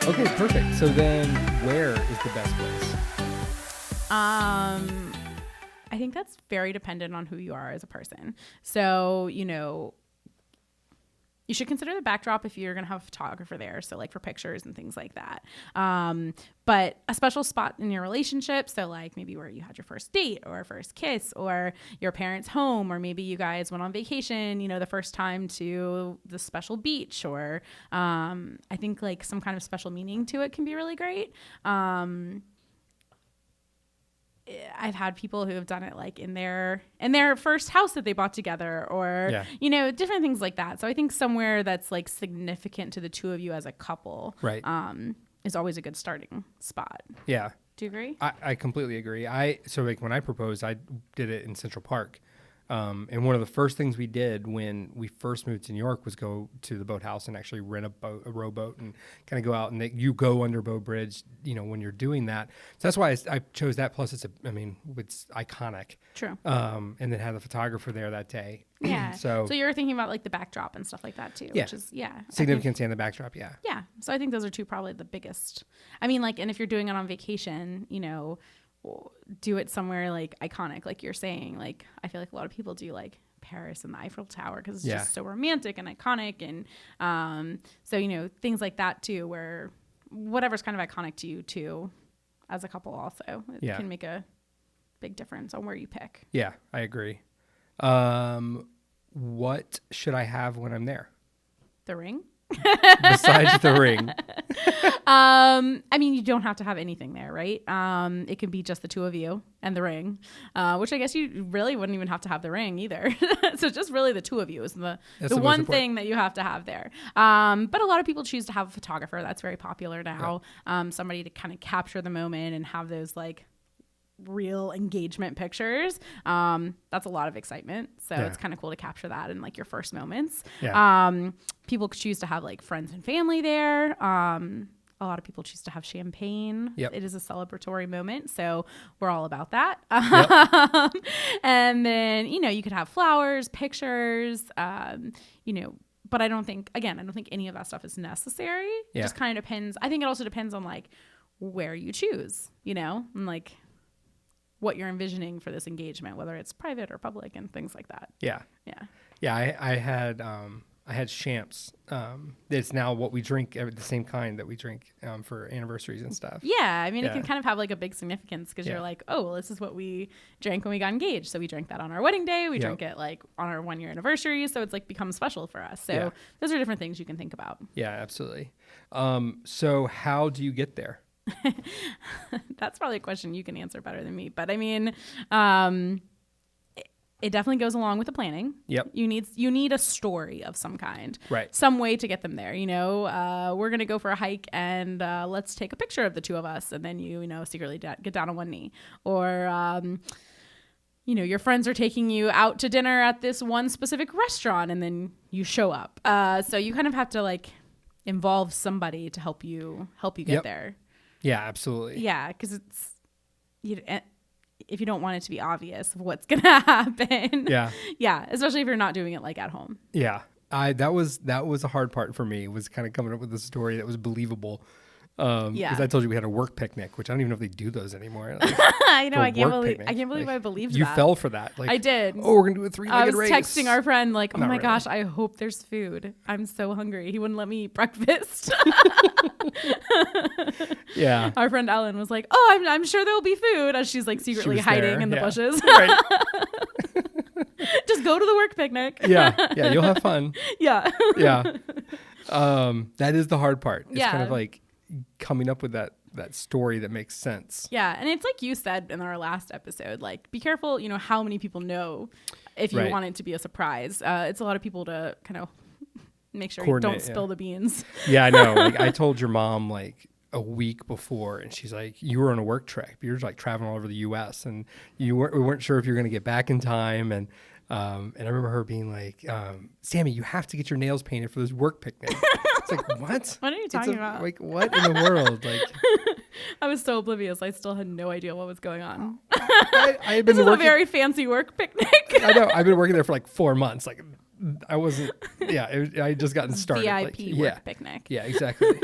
Okay, perfect. So then where is the best place? I think that's very dependent on who you are as a person. So, you should consider the backdrop if you're going to have a photographer there. So like for pictures and things like that. But a special spot in your relationship. So like maybe where you had your first date or first kiss or your parents' home, or maybe you guys went on vacation, the first time to the special beach, or I think like some kind of special meaning to it can be really great. I've had people who have done it like in their first house that they bought together, or, different things like that. So I think somewhere that's like significant to the two of you as a couple, right, is always a good starting spot. Yeah. Do you agree? I completely agree. So like when I proposed, I did it in Central Park. And one of the first things we did when we first moved to New York was go to the boathouse and actually rent a rowboat and kind of go out, and you go under Bow Bridge, when you're doing that. So that's why I chose that. Plus it's iconic. True. And then had the photographer there that day. Yeah. So you're thinking about like the backdrop and stuff like that too, yeah. Which is, significance and the backdrop. Yeah. Yeah. So I think those are two probably the biggest. I mean, like, and if you're doing it on vacation, do it somewhere like iconic, like you're saying. Like I feel like a lot of people do like Paris and the Eiffel Tower because it's just so romantic and iconic, and so things like that too, where whatever's kind of iconic to you too as a couple also, it can make a big difference on where you pick. Yeah, I agree. What should I have when I'm there? The ring. Besides the ring. I mean, you don't have to have anything there, right? It can be just the two of you and the ring, which I guess you really wouldn't even have to have the ring either. So just really the two of you is the one thing that you have to have there. But a lot of people choose to have a photographer. That's very popular now. Yeah. Somebody to kind of capture the moment and have those like real engagement pictures. That's a lot of excitement, so it's kind of cool to capture that in like your first moments. People choose to have like friends and family there. A lot of people choose to have champagne. It is a celebratory moment, so we're all about that. And then you could have flowers, pictures, but I don't think any of that stuff is necessary. It just kind of depends. I think it also depends on like where you choose, and like what you're envisioning for this engagement, whether it's private or public and things like that. I had champs. It's now what we drink, the same kind that we drink for anniversaries and stuff. I mean, it can kind of have like a big significance because you're like, oh, well, this is what we drank when we got engaged, so we drank that on our wedding day, we drank it like on our 1-year anniversary, so it's like become special for us. So those are different things you can think about. Absolutely. So how do you get there? That's probably a question you can answer better than me, but I mean, it definitely goes along with the planning. You need a story of some kind, right? Some way to get them there. We're gonna go for a hike and let's take a picture of the two of us, and then secretly get down on one knee, or your friends are taking you out to dinner at this one specific restaurant, and then you show up. So you kind of have to like involve somebody to help you get there. Yeah, absolutely. Yeah, because it's if you don't want it to be obvious of what's gonna happen. Yeah, especially if you're not doing it like at home. Yeah, that was a hard part for me, was kind of coming up with a story that was believable. Because I told you we had a work picnic, which I don't even know if they do those anymore. Like, I know. I can't believe I believed you that. fell for that. Like, I did. Oh, we're gonna do a 3-legged race. I was texting our friend like, "Oh my really. gosh, I hope there's food. I'm so hungry." He wouldn't let me eat breakfast. Yeah. Our friend Ellen was like, "Oh, I'm sure there'll be food," as she's like secretly hiding in the bushes. Right. Just go to the work picnic. Yeah, you'll have fun. Yeah. That is the hard part. It's kind of like coming up with that story that makes sense. Yeah, and it's like you said in our last episode, like be careful, how many people know if you want it to be a surprise. It's a lot of people to kind of make sure you don't spill the beans. Yeah, I know. Like I told your mom like a week before, and she's like, you were on a work trip. You were like traveling all over the U.S. and we weren't sure if you were going to get back in time. And I remember her being like, Samie, you have to get your nails painted for this work picnic. It's like, what? What are you talking about? Like, what in the world? Like, I was so oblivious. I still had no idea what was going on. I had been this is a very fancy work picnic. I know. I've been working there for like 4 months. Like, I wasn't. Yeah, I just gotten started. VIP work picnic. Yeah, exactly.